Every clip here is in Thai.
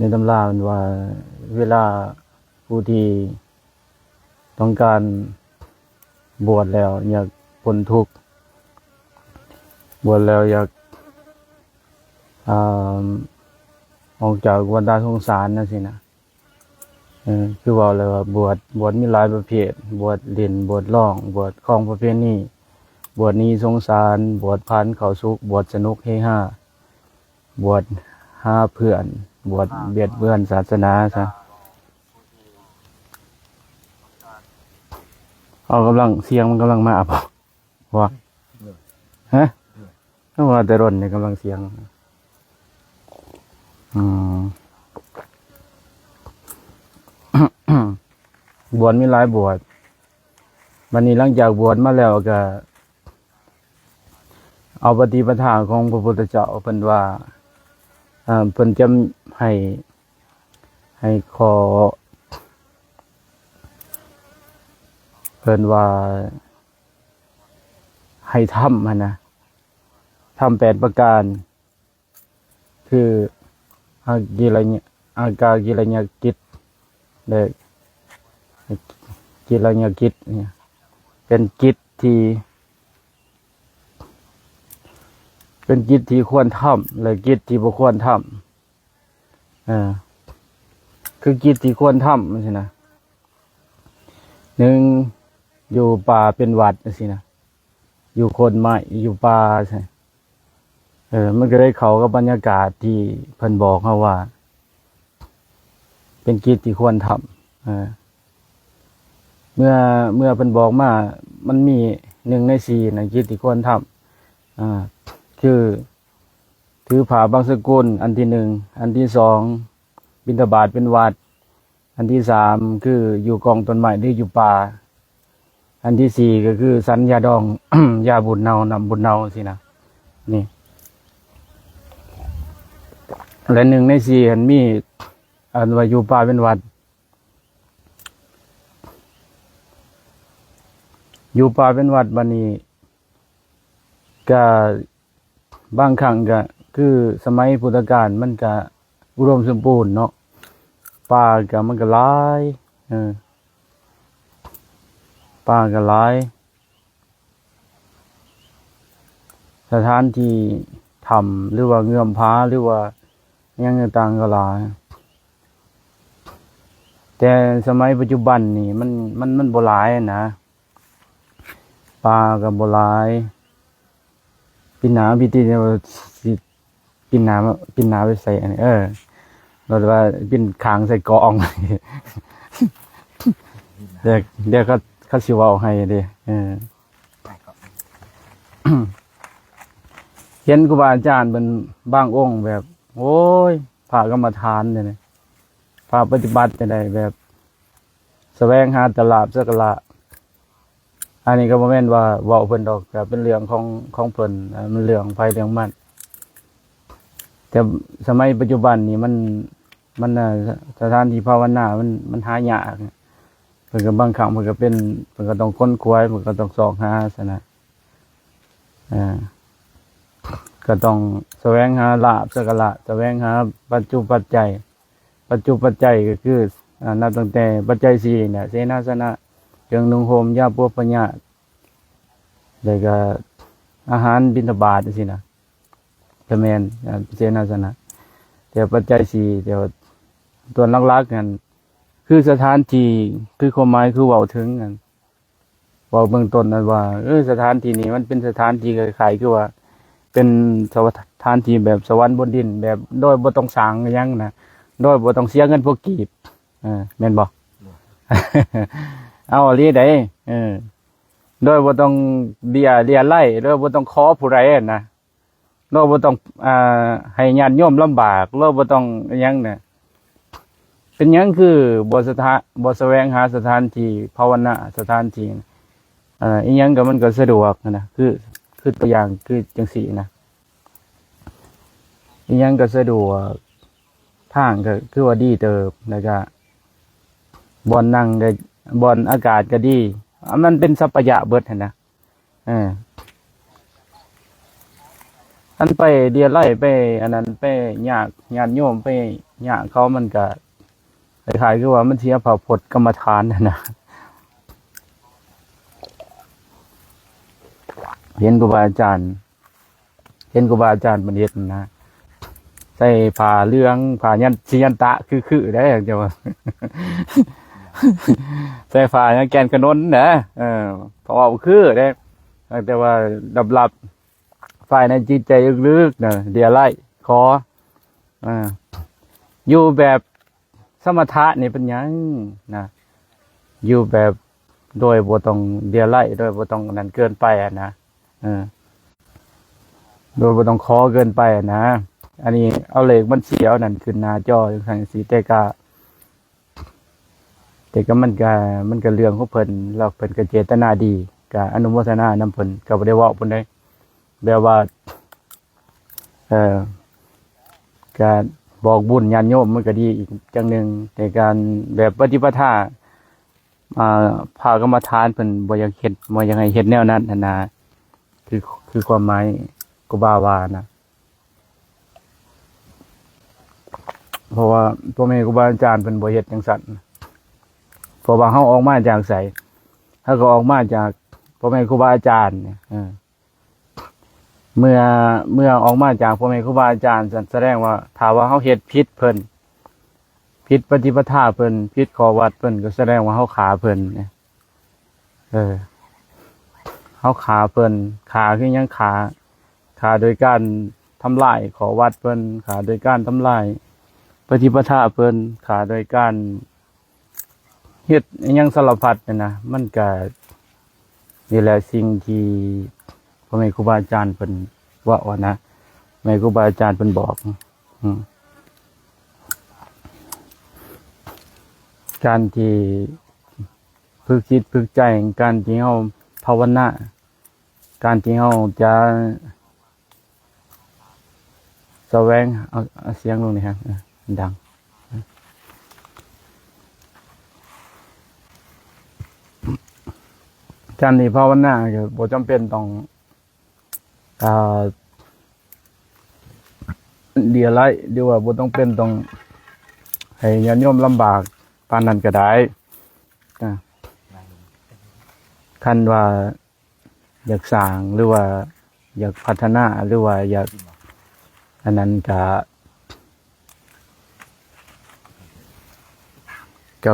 ในตำรามันว่าเวลาผู้ที่ต้องการบวชแล้วอยากพ้นทุกข์บวชแล้วอยากอ่าออกจากวัฏสงสารนั่นสินะคือว่าเลยว่าบวชมีหลายประเภทบวชเด่นบวชร้องบวชคล้องประเพณีบวชนี้สงสารบวชพันเข้าสุขบวชสนุกเฮฮาบวชหาเพื่อนบวชเบียดเบือนศาสนาซะเอากำลังเสียงมันกำลังมาป่ะว่าฮะเพราะว่าแต่รนเนี่ยกำลังเสียงบวชมีหลายบวชวันนี้หลังจากบวชมาแล้วก็เอาปฏิปทาของพระพุทธเจ้าเพิ่นว่าเพิ่นจะให้ขอเพิ่นว่าให้ทำนะทำ8ประการคืออากิริยอากากิริยกิจเด็กกิริยกิจเนี่ยเป็นกิจที่ควรทำและกิจที่บ่ควรทำคือกิจที่ควรทำใช่นะหนึ่งอยู่ป่าเป็นวัดสินะอยู่โคนไม้อยู่ป่าใช่มันก็ได้เข้ากับบรรยากาศที่เพิ่นบอกเขาว่าเป็นกิจที่ควรทำเมื่อเพิ่นบอกมามันมี1 ใน 4นะกิจที่ควรทำคือถือผ้าบางสกุลอันที่1อันที่2บิณฑบาตเป็นวัดอันที่3คืออยู่กองต้นไม้หรืออยู่ป่าอันที่4ก็คือสัญญาดอง ยาบุญเนานำบุญเนาสินะนี่และ1 ใน 4อันมีอันว่าอยู่ป่าเป็นวัดอยู่ป่าเป็นวัดบัดนี้ก็บางครั้งก็คือสมัยพุทธกาลมันก็อุดมสมบูรณ์เนาะป่าก็มันก็หลายป่าก็หลายสถานที่ทำหรือว่าเงื่อมผาหรือว่าอย่างต่างๆก็หลายแต่สมัยปัจจุบันนี่มันบ่หลายนะป่าก็บ่หลายปินหนาพิธีเนี่ยสิปินหนาไปใส่อันนี้เราจะว่าปินขางใส่กองเดี๋ยวเขาสิเว้าให้เด้เห็นครูบาอาจารย์เป็นบางองค์แบบ โอ้ยพระกรรมฐานเนี่ยพระปฏิบัติจะได้แบบแสวงหาตลาดสักละอันนี้ก็บ่แม่นว่าเว้าเพิ่นดอกแต่เป็นเรื่องของเพิ่นมันเรื่องไฟเรื่องมันแต่สมัยปัจจุบันนี่มันสถานที่ภาวนามันหายากเพิ่นก็บางครั้งเพิ่นก็ต้องค้นคว้าเพิ่นก็ต้องสอบหาซะนะก็ต้องแสวงหาลาภสักละแสวงหาปัจจุปัจจัยก็คือนับตั้งแต่ปัจจัย4เนี่ยเสนาสนะเครื่องนุ่งห่มยาปัวปัญญาแล้วก็อาหารบิณฑบาตสินะจะแม่นเสนาสนะแต่ปัจจัย4แต่ตัวหลักๆกันคือสถานที่คือความหมายคือเว้าถึงกันเว้าเบื้องต้นนั้นว่าสถานที่นี้มันเป็นสถานที่คล้ายๆคือว่าเป็นสถานที่แบบสวรรค์บนดินแบบโดยบ่ต้องสร้างหยังนะโดยบ่ต้องเสียเงินพวกกีบแม่นบ่ เอาอีหลีได้โดยบ่ต้องเบี้ยเลี้ยไร่โดยบ่ต้องขอผู้ใดนะโดยบ่ต้องให้ญาติโยมลำบากโดยบ่ต้องหยังน่ะเป็นหยังคือบ่แสวงหาสถานที่ภาวนาสถานที่อีหยังก็มันก็สะดวกนะคือตัวอย่างคือจังซี่นะอีหยังก็สะดวกทางก็คือว่าดีเติบแล้วก็บ่อนนั่งก็บ่อนอากาศก็ดีมันเป็นทรัพยะเบิดหั่นนะ อันไปเดียไล่ไปอันนั้นไปยากญาติโยมไปยากเขามันก็คล้ายๆคือว่ามันเสียเผ่าพจน์กรรมฐานนะเห็นครูบาอาจารย์เห็นครูบาอาจารย์มันเฮ็ดนะใส่ผ้าเหลืองผ้ายันสิยันตะคือได้อย่างจะว่าใส่ผ้ายันแกนขนนนะเพราะว่าคือได้แต่ว่าลับๆฝ่ายในจิตใจลึกๆนะเดียไล่ขออ่าอยู่แบบสมถะนี่เป็นหยังนะอยู่แบบโดยบ่ต้องเดียไล่โดยบ่ต้องนั่นเกินไปอ่ะนะเออโดยบ่ต้องขอเกินไปอ่ะนะอันนี้เอาเลขมันเสียวนั่นขึ้นหน้าจอจังซั่นสิแต่ก็มันก็เรื่องของเพิ่นแล้วเพิ่นก็เจตนาดีก็อนุโมทนานำเพิ่นก็บ่ได้เว้าเพิ่นได้แบบว่าเอ่อการบอกบุญญาติโยมมันก็ดีอีกจังหนึงแต่การแบบปฏิปทาอ่าพากรรมฐานเพิ่นบ่อยากเฮ็ดบ่อยากให้เฮ็ดแนวนั้นหั้นนะคือคือความหมายครูบาว่านะเพราะว่าพ่อแม่ครูบาอาจารย์เพิ่นบ่เฮ็ดจังซั่นเพราะว่าเฮาออกมาจากไสเฮาก็ออกมาจากพ่อแม่ครูบาอาจารย์เนี่ยเมื่อออกมาจากพ่อแม่ครูบาอาจารย์แสดงว่าถ้าว่าเฮาเฮ็ดผิดเพิ่นผิดปฏิปทาเพิ่นผิดข้อวัดเพิ่นก็แสดงว่าเฮาขาเพิ่นเนี่ยเออเฮาขาเพิ่นขาคือหยังขาโดยการทำลายข้อวัดเพิ่นขาโดยการทำลายปฏิปทาเพิ่นขาโดยการเฮ็ดอิหยังสารพัดเนี่ยนะมันก็นี่แหละสิ่งที่พ่อแม่ครูบาอาจารย์เพิ่นว่าว่านะแม่ครูบาอาจารย์เพิ่นบอกอืมการที่ฝึกจิตฝึกใจการที่เฮาภาวนาการที่เฮาจะแสวงเอาเสียงลงนี่ครับดังการที่ภาวนาก็บ่จำเป็นต้องอ่าเดียไลหรือว่าบ่ต้องเป็นต้องให้ญาติโยมลำบากปานนั้นก็ได้นะคันว่าอยากสร้างหรือว่าอยากพัฒนาหรือว่าอยากอันนั้นก็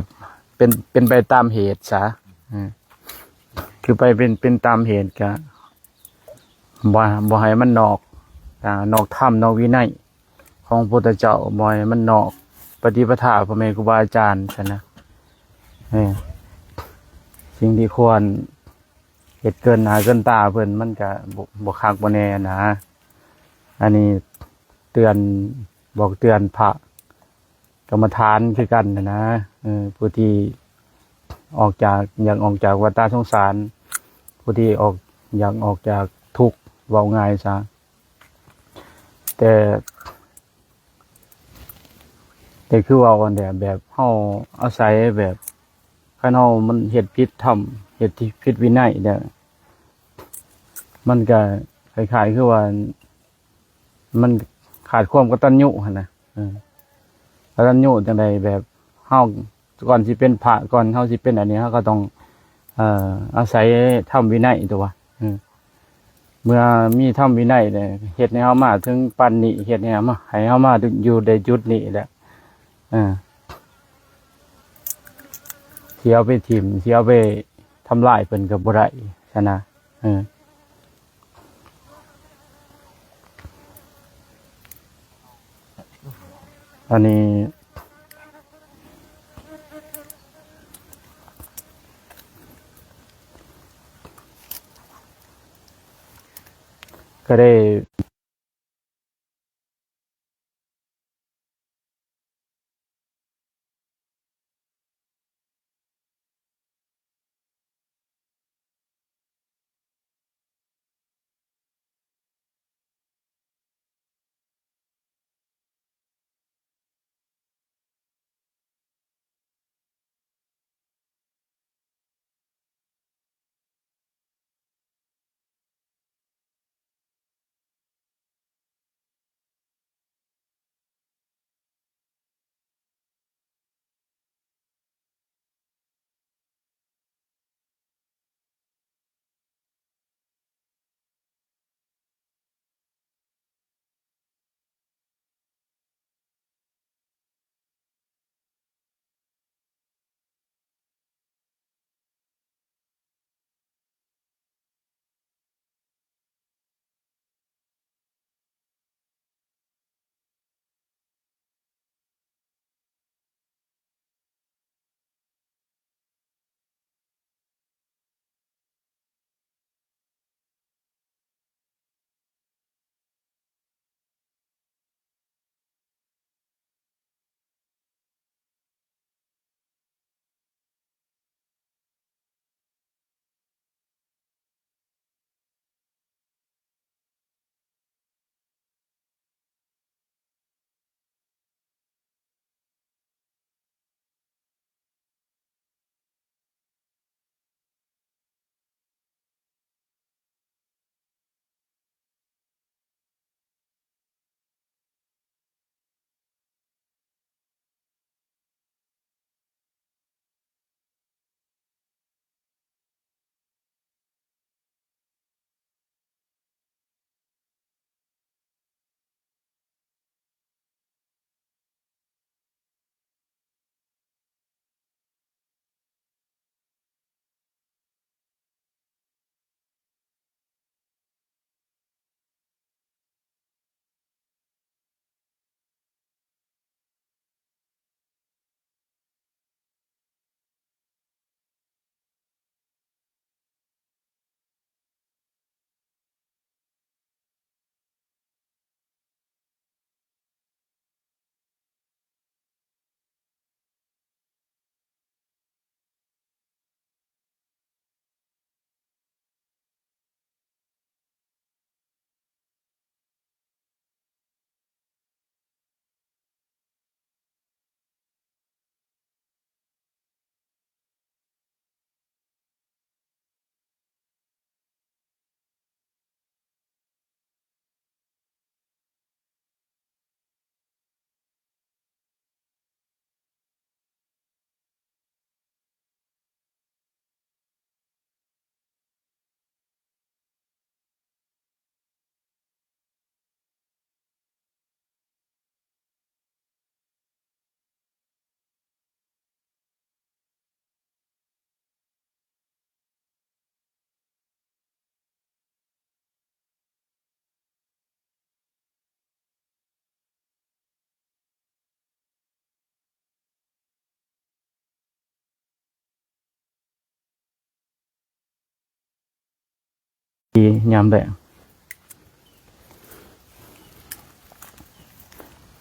เป็นไปตามเหตุซะอืมคือไปเป็นตามเหตุก็บ่ให้มันนอกธรรมนอกวินัยของพระพุทธเจ้าบ่ให้มันนอกปฏิปทาพ่อแม่ครูบาอาจารย์ซะนะเออสิ่งที่ควรเฮ็ดเกินหน้าเกินตาเพิ่นมันก็บ่คักบ่แน่นะอันนี้เตือนบอกเตือนพระกรรมฐานคือกันนะผู้ที่อยากออกจากวัฏสงสารผู้ที่อยากออกจากทุกข์เว้าง่ายซะแต่คือเว้าอันเดียแบบเฮาอาศัยแบบคันเฮามันเฮ็ดผิดธรรมเฮ็ดที่ผิดวินัยเนี่ยมันก็คล้ายๆคือว่ามันขาดความกตัญญูหั่นน่ะกตัญญูจังไดแบบเฮาก่อนสิเป็นพระก่อนเฮาสิเป็นอันนี้เฮาก็ต้องอาศัยธรรมวินัยตัวเมื่อมีธรรมวินัยเนี่ยเฮ็ดให้เฮามาถึงปานนี้เฮ็ดให้เฮามาอยู่ในจุดนี้แหละเสียไปถิ่มเสียไปทำลายเพิ่นก็บ่ได้ฉะนะอันนี้ก็ได้ ยามแดง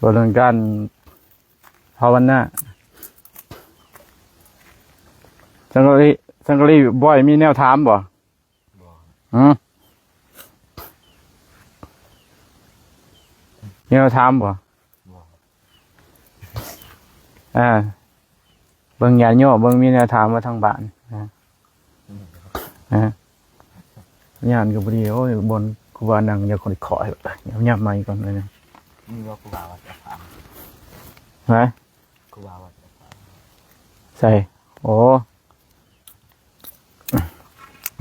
บริเวณการภาวนาสังกะรีบ่อยมีแนวถามบ่อืมมีแนวถามบ่เบิ่งญาติโยมเบิ่งมีแนวถามมาทางบ้านญาติก็บ่ดีโอ้ยบนครูบานั่งอย่าคนขอให้ยับๆมาอีกก่อนเลยนะนี่ว่าครูบาวัดจะถาม ฮะ ครูบาวัดจะถาม ใส่โอ้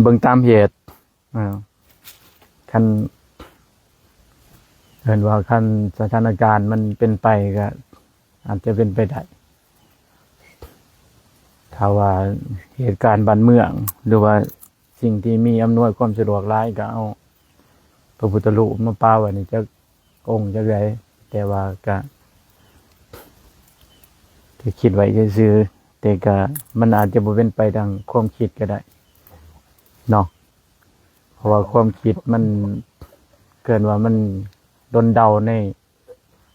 เบิ่งตามเหตุคันเห็นว่าคันสถานการณ์มันเป็นไปก็อาจจะเป็นไปได้ถ้าว่าเหตุการณ์บ้านเมืองหรือว่าสิ่งที่มีอำนวยความสะดวกหลายก็เอาพระพุทธรูปมาปาไว้นี่จะองค์จะไดแต่ว่าก็ที่คิดไว้ซื่อๆแต่ก็มันอาจจะบ่เป็นไปดังความคิดก็ได้เนาะเพราะว่าความคิดมันเกินว่ามันดนเดาใน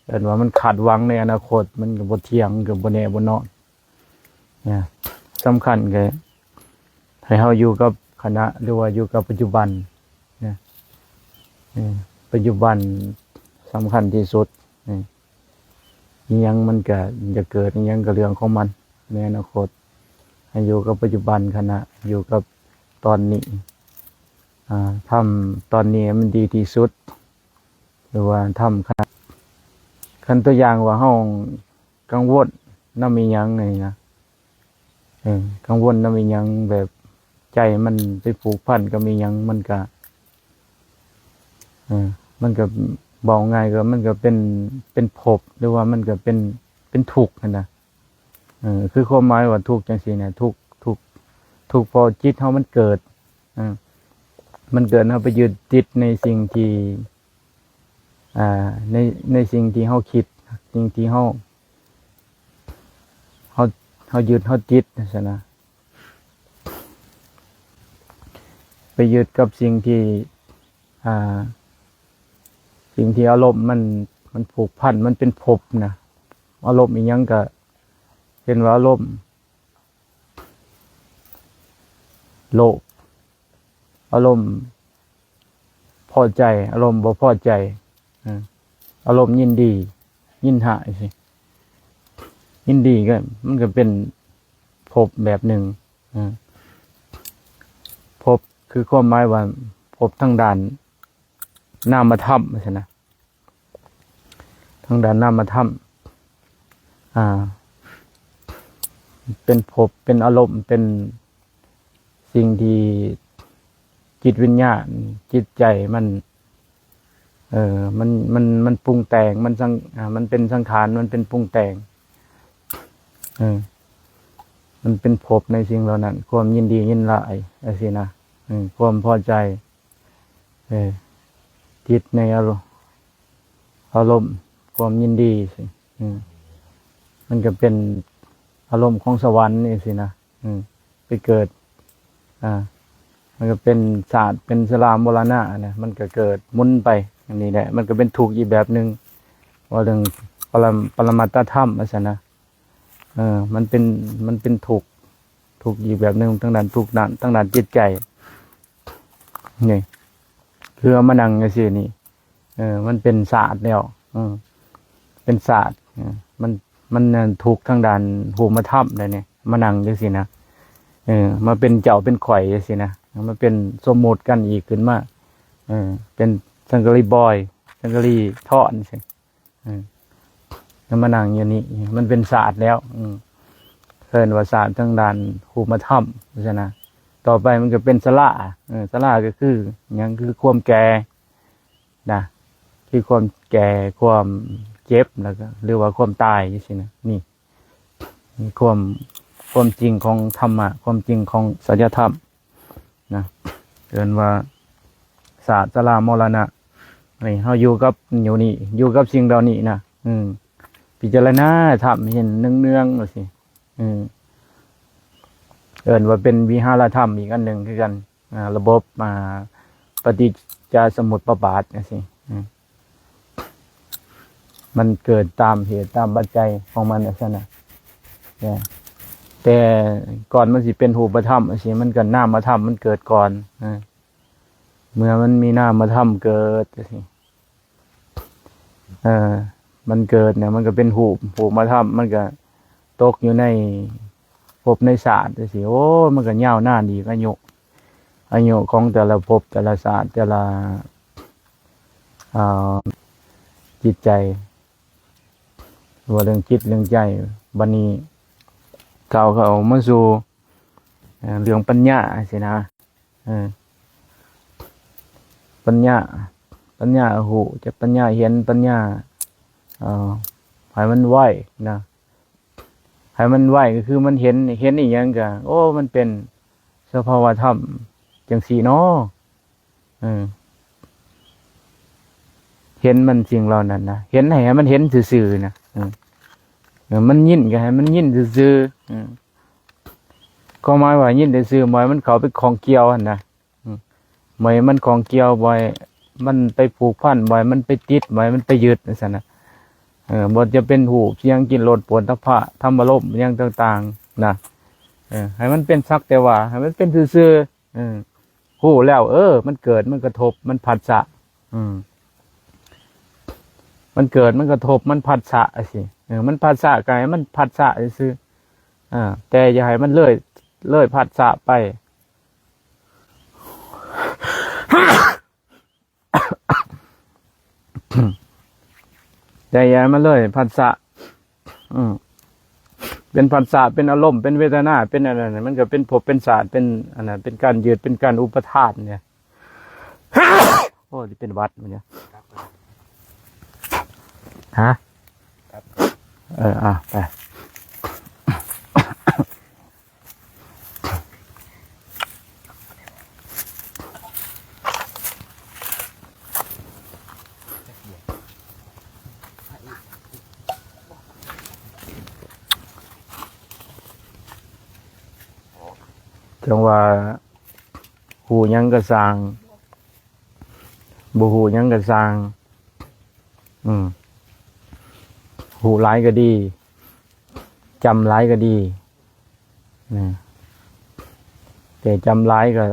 เกินว่ามันขาดหวังในอนาคตมันก็บ่เที่ยงก็บ่แน่บ่นอนเนี่ยสำคัญก็ให้เฮาอยู่กับคณะหรือว่าอยู่กับปัจจุบันนะปัจจุบันสำคัญที่สุดอิหยังมันก็จะเกิดอิหยังก็เรื่องของมันในอนาคตให้อยู่กับปัจจุบันขณะอยู่กับตอนนี้ทำตอนนี้มันดีที่สุดหรือว่าทำคันตัวอย่างว่าเฮากังวลนำมีหยังไงนะกังวลนำมีหยังแบบใจมันไปผูกพันก็มีหยังมันก็บอกง่ายก็มันก็เป็นภพหรือว่ามันก็เป็นทุกข์นะคือความหมายว่าทุกข์จังซี่เนี่ยทุกข์พอจิตเฮามันเกิดมันเกิดเฮาไปยึดติดในสิ่งที่ในสิ่งที่เฮาคิดสิ่งที่เฮายึดเฮาติดซั่นนะไปยึดกับสิ่งที่อารมณ์มันผูกพันมันเป็นภพนะอารมณ์อีหยังก็เช่นว่าอารมณ์โลภอารมณ์พอใจอารมณ์บ่พอใจอารมณ์ยินดียินหายสิยินดีก็มันก็เป็นภพแบบหนึ่งภพคือความหมายว่าภพทางด้านนามธรรมใช่ไหมทางด้านนามธรรมเป็นภพเป็นอารมณ์เป็นสิ่งที่จิตวิญญาณจิตใจมันปรุงแต่งมันเป็นสังขารมันเป็นปรุงแต่งมันเป็นภพในสิ่งเหล่านั้นความยินดียินร้ายอะไรสินะความพอใจจิตในอารมณ์ความยินดีสิมันก็เป็นอารมณ์ของสวรรค์นี่สินะไปเกิดมันก็เป็นศาสตร์เป็นสลามโบราณะนะมันก็เกิดหมุนไปอย่างนี้แหละมันก็เป็นถูกอีกแบบหนึ่งว่าเรื่องปรมัตถธรรมนะนะมันเป็นถูกอีกแบบหนึ่งทั้งด้านถูกด้านทั้งด้านจิตใจนี่คือเอามานั่งไงสินี่มันเป็นศาสตร์แล้วเป็นศาสตร์มันถูกทางด้านภูมิธรรมเลยเนี่ยมานั่งจังสินะมาเป็นเจ้าเป็นข่อยจังสินะมาเป็นสมมติกันอีกขึ้นมาเป็นสังกะรีบอยสังกะรีทอดใช่แล้วมานั่งอย่างนี้มันเป็นศาสตร์แล้วเพิ่นว่าศาสตร์ทางด้านภูมิธรรมใช่นะต่อไปมันก็เป็นสละสละก็คืออย่างคือความแก่นะคือความแก่ความเจ็บแล้วก็หรือว่าความตายใช่ไหมนี่ความจริงของธรรมะความจริงของสัจธรรมนะเรียนว่าศาสตร์สลามรณะนี่เขาอยู่กับอยู่กับสิ่งเหล่านี้นะพิจารณาทำเห็นเนืองๆหน่อยสิเรียนว่าเป็นวิหารธรรมอีกอันหนึ่งคือกันระบบ ปฏิจจสมุปบาทนะสิมันเกิดตามเหตุตามปัจจัยของมันนะนะเนี่ยแต่ก่อนมันสิเป็นรูปธรรมสิมันก็นามธรรมมันเกิดก่อนเมื่อมันมีนามธรรมเกิดสิมันเกิดเนี่ยมันก็เป็นรูปธรรมมันก็ตกอยู่ในภพในศาสตร์สิโอ้มันก็ยาวนานอีกอายุของแต่ละภพแต่ละศาสตร์แต่ละจิตใจว่าเรื่องจิตเรื่องใจบัดนี้เขามาสู่เรื่องปัญญาสินะปัญญาหูจะปัญญาเห็นปัญญาให้มันไหวนะให้มันไหวก็คือมันเห็นอีกอย่างก็โอ้มันเป็นสภาวธรรมจังสีเนาะเห็นมันสิ่งเหล่านั้นนะเห็นให้มันเห็นซื่อๆนะมันยินก็ให้มันยินซื่อก็หมายว่ายินซื่อหมายมันเขาไปของเกี่ยวนะหมายมันของเกี่ยวบ่อยมันไปผูกพันบ่อยมันไปติดบ่อยมันไปยึดนั่นนะบ่จะเป็นหูเพียงกินรสปวดทพะธรรมารมณ์อย่างต่างๆนะให้มันเป็นสักแต่ว่าให้มันเป็นซื่อๆหูแล้วมันเกิดมันกระทบมันผัสสะมันเกิดมันกระทบมันผัสสะสิมันผัสสะกายมันผัสสะซื่อแต่อย่าให้มันเลยผัสสะไปแต่อย่าให้มันเลยผัสสะเป็นผัสสะเป็นอารมณ์เป็นเวทนาเป็นอะไรมันก็เป็นภพเป็นศาสตร์เป็นอันนั้นเป็นการยืดเป็นการอุปทานเนี่ย โอ้ที่เป็นวัดมันเนี่ยฮะไปจังว่าหูยังกระสางบ่หูยังกระสางหูร้ายก็ดีจำร้ายก็ดีแต่จำร้ายก็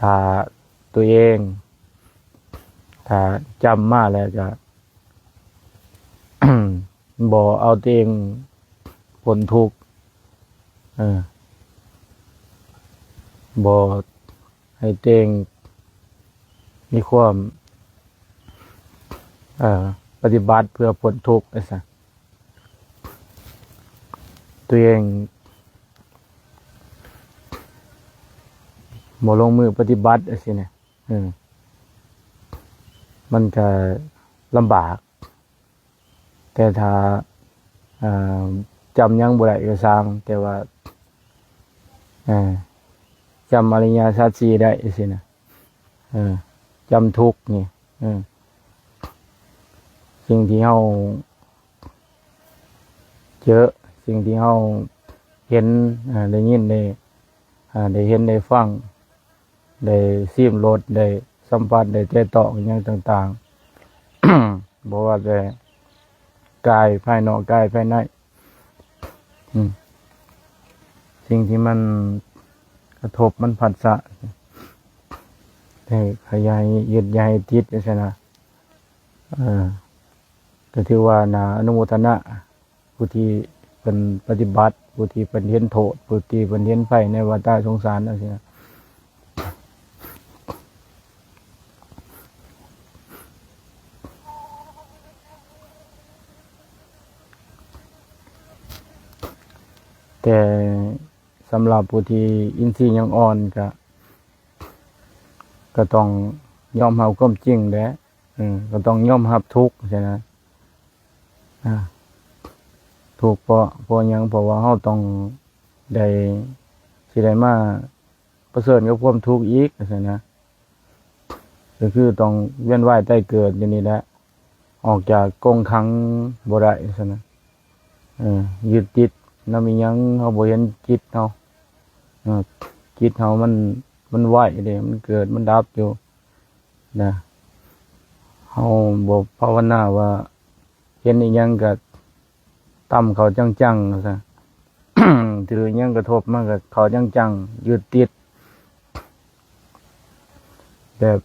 ถ้าตัวเองถ้าจำมาแล้วจะ บ่เอาตัวเองพ้นทุกข์บ่ให้ตัวเองมีความปฏิบัติเพื่อพ้นทุกข์ไอ้สัสตัวเองบ่ลงมือปฏิบัติไอ้สิเนี่ยมันจะลำบากแต่ถ้าจำยังบ่ได้ก็สร้างแต่ว่าจำอริยสัจสี่ได้ไอ้สินะจำทุกข์นี่สิ่งที่เราเจอสิ่งที่เราเห็นได้ยินได้เห็นได้ฟังได้ซิมรสได้สัมผัสได้ใจต่ออย่างต่างๆ บอกว่าแต่กายภายนอกกายภายในสิ่งที่มันกระทบมันผัสสะได้ขยายยืดใยจิตใช่ไหมก็ถือว่านาอนุโมทนาผู้ที่เป็นปฏิบัติผู้ที่เป็นเห็นโทษผู้ที่เป็นเห็นไฟในวัฏสงสารนั่นสินะแต่สำหรับผู้ที่อินทรีย์ยังอ่อนก็ต้องยอมรับความจริงแหละก็ต้องยอมรับทุกข์ใช่ไหมทุกข์เพราะยังเพราะว่าเราต้องได้สิได้มาประเสริฐกับความทุกข์อีกใช่ไหมก็คือต้องเวียนว่ายใต้เกิดอย่างนี้แหละออกจากกรงขังบ่ได้ใช่ไหมยึดจิตเรามียังเราบ่เห็นจิตเราจิตเรามัน มันไหวเด้มันเกิดมันดับอยู่นะเฮาบ่ภาวนาว่าเห็นอีหยังก็ต่ำเขาจังๆซะ ถืออิหยังกระทบมันก็เขาจังๆยึดติดแบบ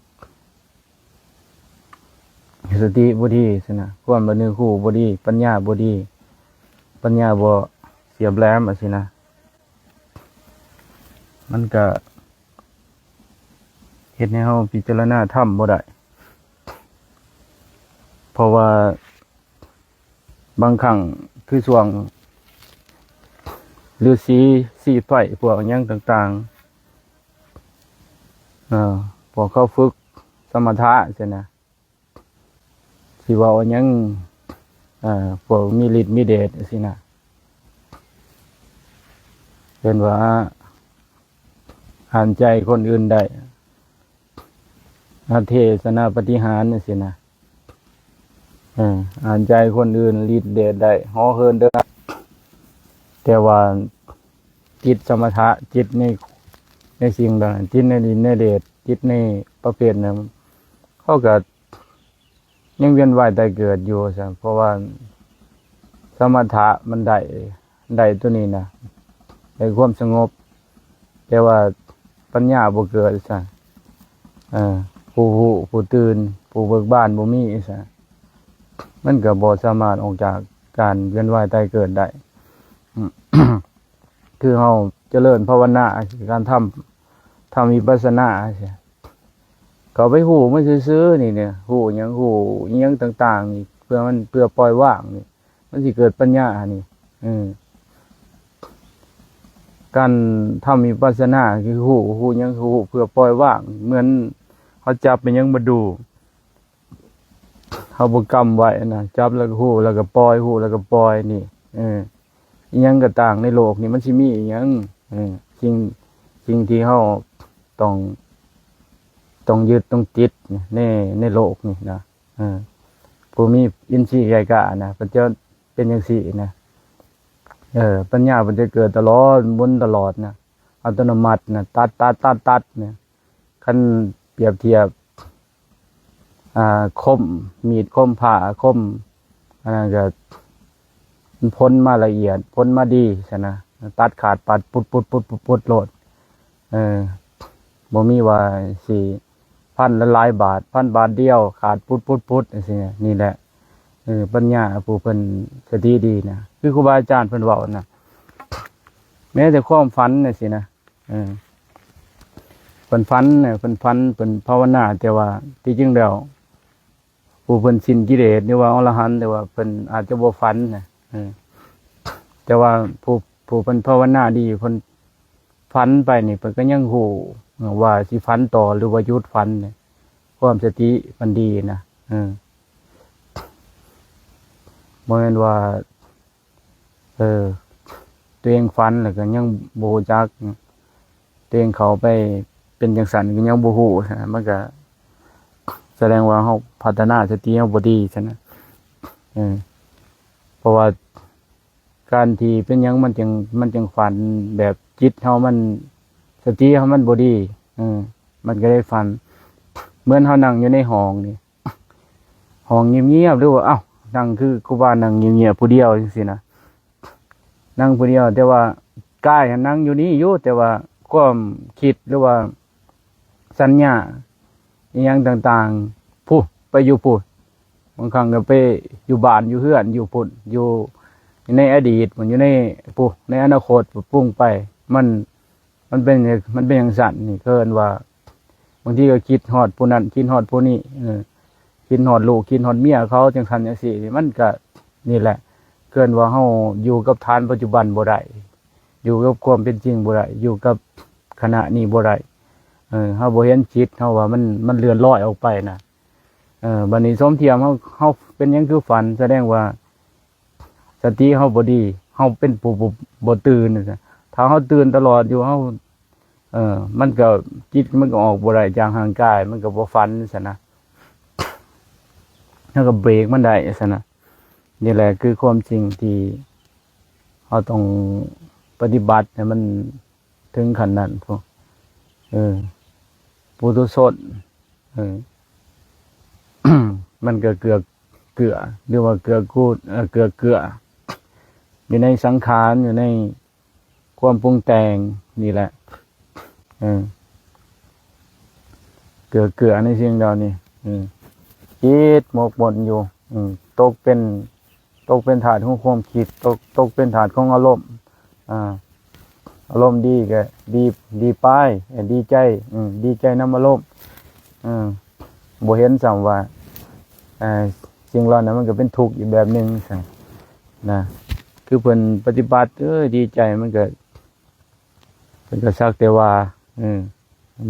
สติบ่ดีซั่นน่ะความบ่นึกคู่บ่ดีปัญญาบ่ดีปัญญาบ่เสียบแหลมอะสินะมันก็เฮ็ดให้เฮาพิจารณาธรรมบ่ได้เพราะว่าบางครั้งคือช่วงฤาษีสีไฟพวกอิหยังต่างๆพวกเขาฝึกสมถะซั่นน่ะสิเว้าอิหยังพวกมีฤทธิ์มีเดชสินะเป็นว่าอ่านใจคนอื่นได้เทศนาปฏิหารนี่สินะอ่านใจคนอื่นฤทธิ์เดชได้ห่อเหินเด้อแต่ว่าจิตสมถะจิตในสิ่งต่างจิตในฤทธิ์ในเดชจิตในประเภทนั้นเขาก็ยังเวียนว่ายตายเกิดอยู่ซะเพราะว่าสมถะมันได้ตัวนี้นะได้ความสงบแต่ว่าปัญญาบ่เกิดซะผู้รู้ผู้ตื่นผู้เบิกบานบ่มีซะมันก็บ่สามารถออกจากการเวียนว่ายตายเกิดได้ คือเฮาเจริญภาวนาการทำวิปัสสนาใช่เขาไปหูมันซื่อๆนี่เนี่ยหูหยังต่างๆนี่เพื่อปล่อยว่างนี่มันสิเกิดปัญญานี่การทำวิปัสสนาคือหูหยังเพื่อปล่อยว่างเหมือนเขาจับเป็นหยังมาดูเขาบ่กำไว้นะจับแล้วก็หูแล้วก็ปล่อยหูแล้วก็ปล่อยนี่อิหยังก็ต่างในโลกนี่มันสิมีอิหยังสิ่งที่เฮาต้องยึดต้องติดในโลกนี่นะผู้มีอินทรีย์ใหญ่กล้านะมันจะเป็นจังซี่นะปัญญามันจะเกิดตลอดหมุนตลอดนะอัตโนมัตินะตัดเนี่ยคันเปรียบเทียบคมมีดคมผ่าคมอันนั้นก็มันพ้นมาละเอียดพ้นมาดีใช่นะตัดขาดปัดปุดโลดบ่มีว่าสิพันละหลายบาท1,000 บาทเดียวขาดปุดจังซี่นี่แหละปัญญาผู้เพิ่นสติดีนะคือครูบาอาจารย์เพิ่นเว้านะแม้แต่ความฝันน่ะสินะเพิ่นฝันเนี่ยเพิ่นภาวนาแต่ว่าที่จริงแล้วผู้เพิ่นสิ้นกิเลสหรือว่าอรหันต์แต่ว่าเพิ่นอาจจะบ่ฝันนะแต่ว่าผู้เพิ่นภาวนาดีเพิ่นฝันไปนี่เพิ่นก็ยังฮู้ว่าสิฝันต่อหรือว่าหยุดฝันเนี่ยความสติมันดีนะบ่แม่นว่าตัวเองฝันแล้วก็ยังบ่รู้จักตัวเองเข้าไปเป็นจังซั่นก็ยังบ่ฮู้มันก็แสดงว่าเฮาพัฒนาสติเฮาบ่ดีซั่นนะเพราะว่าการที่เป็นหยังมันจึงฝันแบบจิตเฮามันสติเฮามันบ่ดีมันก็ได้ฝันเหมือนเฮานั่งอยู่ในห้องนี่ห้องเงียบๆหรือว่าอ้าวนั่งคือครูบานั่งเงียบๆผู้เดียวจังซี่นะนั่งผู้เดียวแต่ว่ากายนั่งอยู่นี่อยู่แต่ว่าความคิดหรือว่าสัญญาอีหยังต่างๆผู้ไปอยู่ผู้บางครั้งก็ไปอยู่บ้านอยู่เฮือนอยู่พุ่นอยู่ในอดีตมันอยู่ในผู้ในอนาคตปรุงไปมันเป็นอย่างสั่นนี่เกินว่าบางทีก็คิดฮอดผู้นั้นคิดฮอดผู้นี้คิดฮอดลูกคิดฮอดเมียเขาจังซั่นจังซี่มันก็นี่แหละเกินว่าเฮาอยู่กับฐานปัจจุบันบ่ได้อยู่กับความเป็นจริงบ่ได้อยู่กับขณะนี้บ่ได้เฮาบ่เห็นจิตเฮาว่ามันเลื่อนลอยออกไปนะบัดนี้สมเทียมเฮาเป็นหยังคือฝันแสดงว่าสติเฮาบ่ดีเฮาเป็นผู้บ่ตื่นน่ะถ้าเฮาตื่นตลอดอยู่เฮามันก็จิตมันก็ออกบ่ได้จากร่างกายมันก็บ่ฝันซั่นนะแล้วก็เบรกมันได้ซั่นนะนี่แหละคือความจริงที่เฮาต้องปฏิบัติให้มันถึงขั้นนั้นพวก เออปุถุชนเออ มันก็เกลือหรือว่าเกลือกูดเกลืออยู่ในสังขารอยู่ในความปรุงแต่งนี่แหละเออเกลือในสิ่งเหล่านี้คิดหมกหมนอยู่ตกเป็นถาดของความคิดตกเป็นถาดของอารมณ์อารมณ์ดีก็ดีไปดีใจดีใจนำอารมณ์บ่เห็นซ้ํว่าสิ่งเหล่านั้นมันก็เป็นทุกข์อีกแบบหนึงซั่นนะคือเพิ่นปฏิบัติดีใจมันก็สักแต่ว่า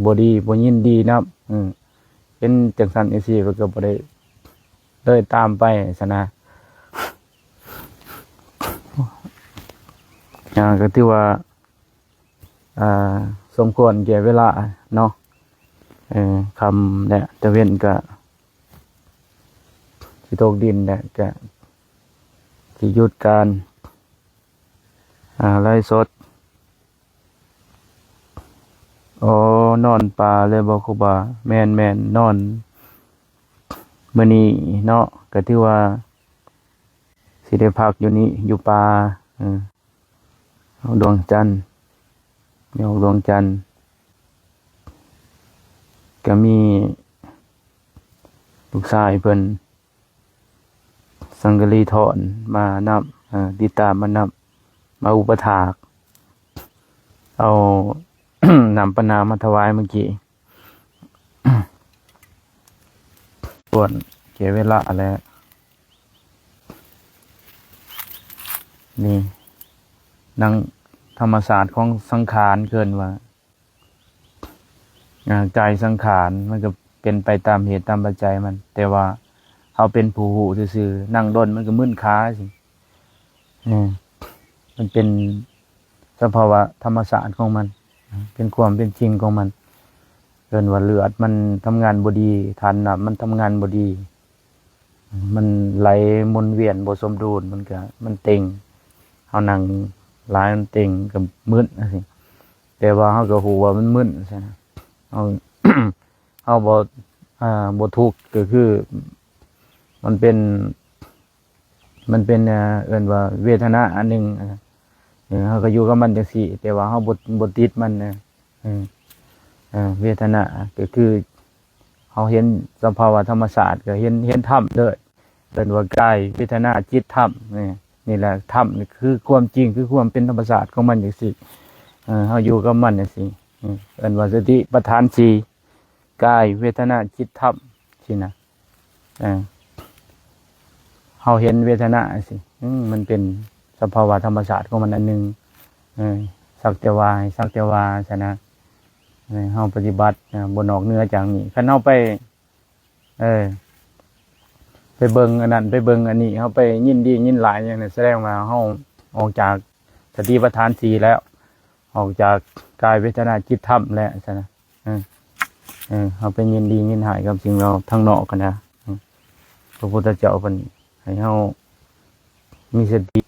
บ่ดีบ่ยินดีนำเป็นจังซั่นจังซี่เพิ่นก็บ่ได้เลยตามไปซั่นนะก็ถือว่าสมควรแก่เวลาเนาะคำเนี่ยตะเว้นก็สิตกดินเนี่ยก็สิหยุดการไล่สดนอนป่าเลยบ่ครูบาแม่นนอนมื้อนี้เนาะก็ถือว่าสิได้พักอยู่นี่อยู่ป่าเอาดวงจันทร์ดวงจันทร์ก็มีลูกชายเพิ่นสังกะรีถอนมานับติดตามมานับมาอุปถากเอา นำปนามาถวายเมื่อกี้ ส่วนเสียเวลาแล้วนี่นังธรรมศาสตร์ของสังขารเกินว่าใจสังขารมันก็เป็นไปตามเหตุตามปัจจัยมันแต่ว่าเขาเป็นผู้หูซื่อๆนั่งดนมันก็มึนขาสิมันเป็นสภาวะธรรมศาสตร์ของมันเป็นความเป็นจริงของมันเกินว่าเลือดมันทำงานบ่ดีทานน้ำมันทำงานบ่ดีมันไหลมนเวียนบ่สมดุลมันเต็งเฮานั่งหลายมันเต็งก็มึนจังซี่แต่ว่าเฮาก็ฮู้ว่ามันมึนซั่นน่ะเฮาบ่ทุกข์ก็คือมันเป็นเอิ้นว่าเวทนาอันหนึงเฮาก็อยู่กับมันจังซี่แต่ว่าเฮาบ่ติดมันเวทนาก็คือเฮาเห็นสภาวะธรรมชาติก็เห็นธรรมเด้อเอิ้นว่ากายเวทนาจิตธรรมนี่แหละธรรมนี่คือความจริงคือความเป็นธรรมชาติของมันจังซี่เฮาอยู่กับมันจังซี่เอิ้นว่าสติปัฏฐาน4กายเวทนาจิตธรรมสินะเฮาเห็นเวทนาสิมันเป็นสภาวะธรรมชาติของมันอันหนึงสักแต่ว่าซะนะเฮาปฏิบัติบ่นอกเหนือจากนี้คันเฮาไปเบิ่งอันนั้นไปเบิ่งอันนี้เฮาไปยินดียินหลายอย่างนั้นแสดงว่าเฮาออกจากสติปัฏฐาน4แล้วออกจากกายเวทนาจิตธรรมแล้วซะนะเฮาไปยินดียินหายกับสิ่งเราทางนอกกันนะพระพุทธเจ้าเพิ่นให้เฮามีสติ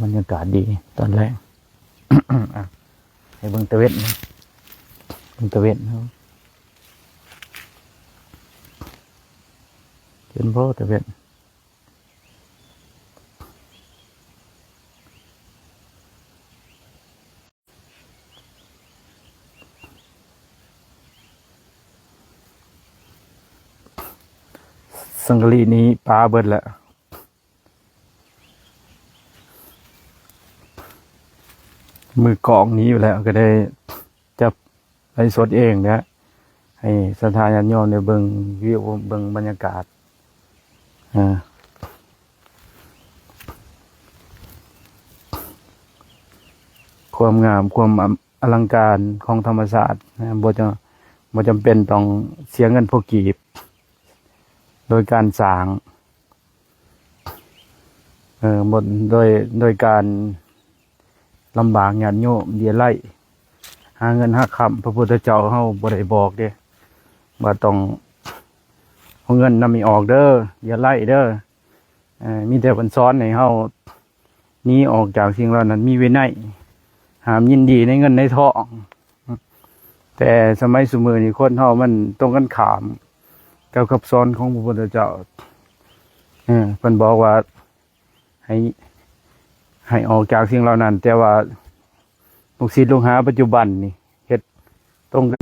บรรยากาศดีตอนแรก ให้เบิ่งตะเวนครับเห็นบ่ตะเวนสังกะรีนี้ปลาเบิดแล้วมือกองนี้อยู่แล้วก็ได้จับไลฟ์สดเองนะให้ศรัทธาญาติโยมได้เบิ่งวิวเบิ่งบรรยากาศความงามความอลังการของธรรมศาสตร์บ่จำเป็นต้องเสียเงินพอกีบโดยการสร้างโดยการลำบากญาติโยมเดียไล่หาเงินหาคำพระพุทธเจ้าเฮาบ่ได้บอกเด้ว่าต้องเอาเงินนำมีออกเด้ออย่าไล่เด้อมีแต่เพิ่นสอนให้เฮาหนีออกจากสิ่งเหล่านั้นมีวินัย หามยินดีในเงินในทองแต่สมัยสมือนี้คนเฮามันตรงกันข้ามกับคำสอนของพระพุทธเจ้าเพิ่นบอกว่าให้ออกจากสิ่งเหล่านั้นแต่ว่าลูกศิษย์ลูกหาปัจจุบันนี่เฮ็ดตรงกัน